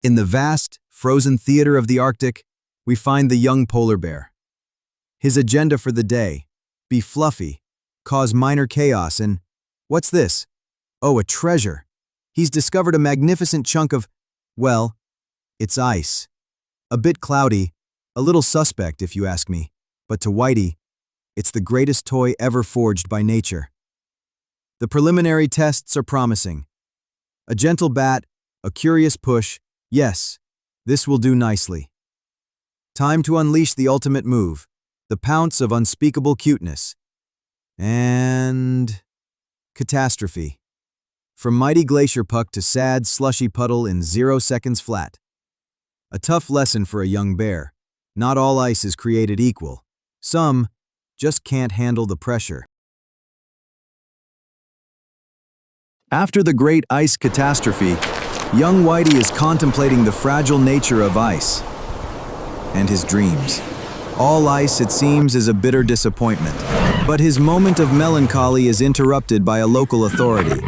In the vast, frozen theater of the Arctic, we find the young polar bear. His agenda for the day: be fluffy, cause minor chaos, and what's this? Oh, a treasure. He's discovered a magnificent chunk of, well, it's ice. A bit cloudy, a little suspect if you ask me, but to Whitey, it's the greatest toy ever forged by nature. The preliminary tests are promising. A gentle bat, a curious push, yes, this will do nicely. Time to unleash the ultimate move, the pounce of unspeakable cuteness. And catastrophe. From mighty glacier puck to sad, slushy puddle in 0 seconds flat. A tough lesson for a young bear. Not all ice is created equal. Some just can't handle the pressure. After the great ice catastrophe, young Whitey is contemplating the fragile nature of ice and his dreams. All ice, it seems, is a bitter disappointment. But his moment of melancholy is interrupted by a local authority.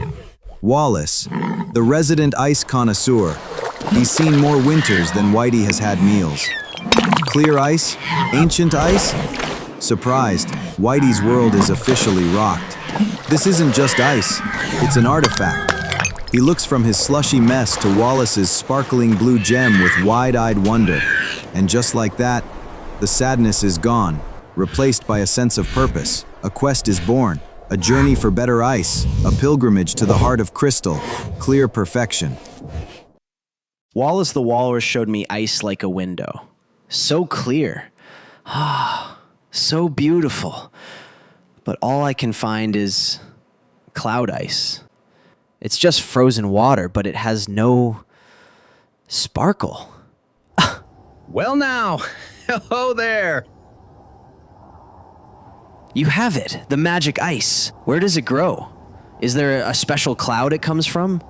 Wallace, the resident ice connoisseur, he's seen more winters than Whitey has had meals. Clear ice? Ancient ice? Surprised, Whitey's world is officially rocked. This isn't just ice, it's an artifact. He looks from his slushy mess to Wallace's sparkling blue gem with wide-eyed wonder. And just like that, the sadness is gone, replaced by a sense of purpose. A quest is born, a journey for better ice, a pilgrimage to the heart of crystal, clear perfection. Wallace the walrus showed me ice like a window. So clear. So beautiful. But all I can find is cloud ice. It's just frozen water, but it has no sparkle. Well now, hello there. You have it, the magic ice. Where does it grow? Is there a special cloud it comes from?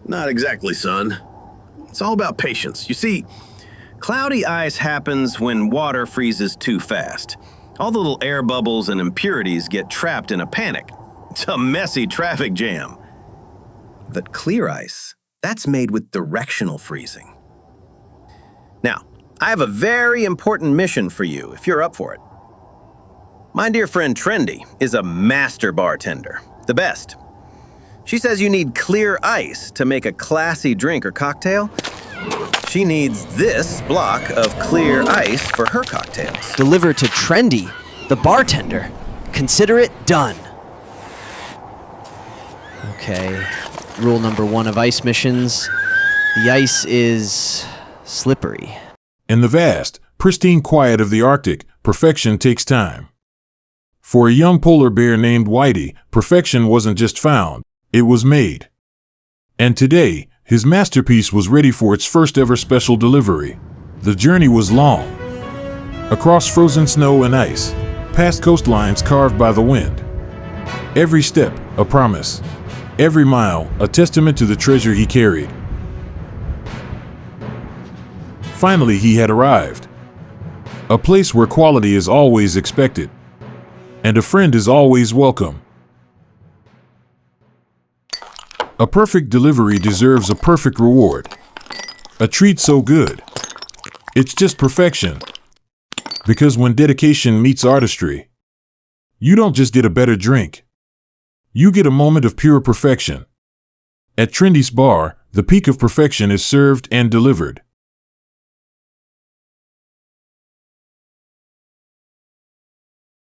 Not exactly, son. It's all about patience. You see, cloudy ice happens when water freezes too fast. All the little air bubbles and impurities get trapped in a panic. It's a messy traffic jam. But clear ice, that's made with directional freezing. Now, I have a very important mission for you if you're up for it. My dear friend Trendy is a master bartender, the best. She says you need clear ice to make a classy drink or cocktail. She needs this block of clear ice for her cocktails. Deliver to Trendy, the bartender. Consider it done. Okay, rule number 1 of ice missions. The ice is slippery. In the vast, pristine quiet of the Arctic, perfection takes time. For a young polar bear named Whitey, perfection wasn't just found, it was made. And today, his masterpiece was ready for its first ever special delivery. The journey was long. Across frozen snow and ice, past coastlines carved by the wind. Every step, a promise. Every mile, a testament to the treasure he carried. Finally, he had arrived. A place where quality is always expected. And a friend is always welcome. A perfect delivery deserves a perfect reward. A treat so good. It's just perfection. Because when dedication meets artistry, you don't just get a better drink. You get a moment of pure perfection. At Trendy's Bar, the peak of perfection is served and delivered.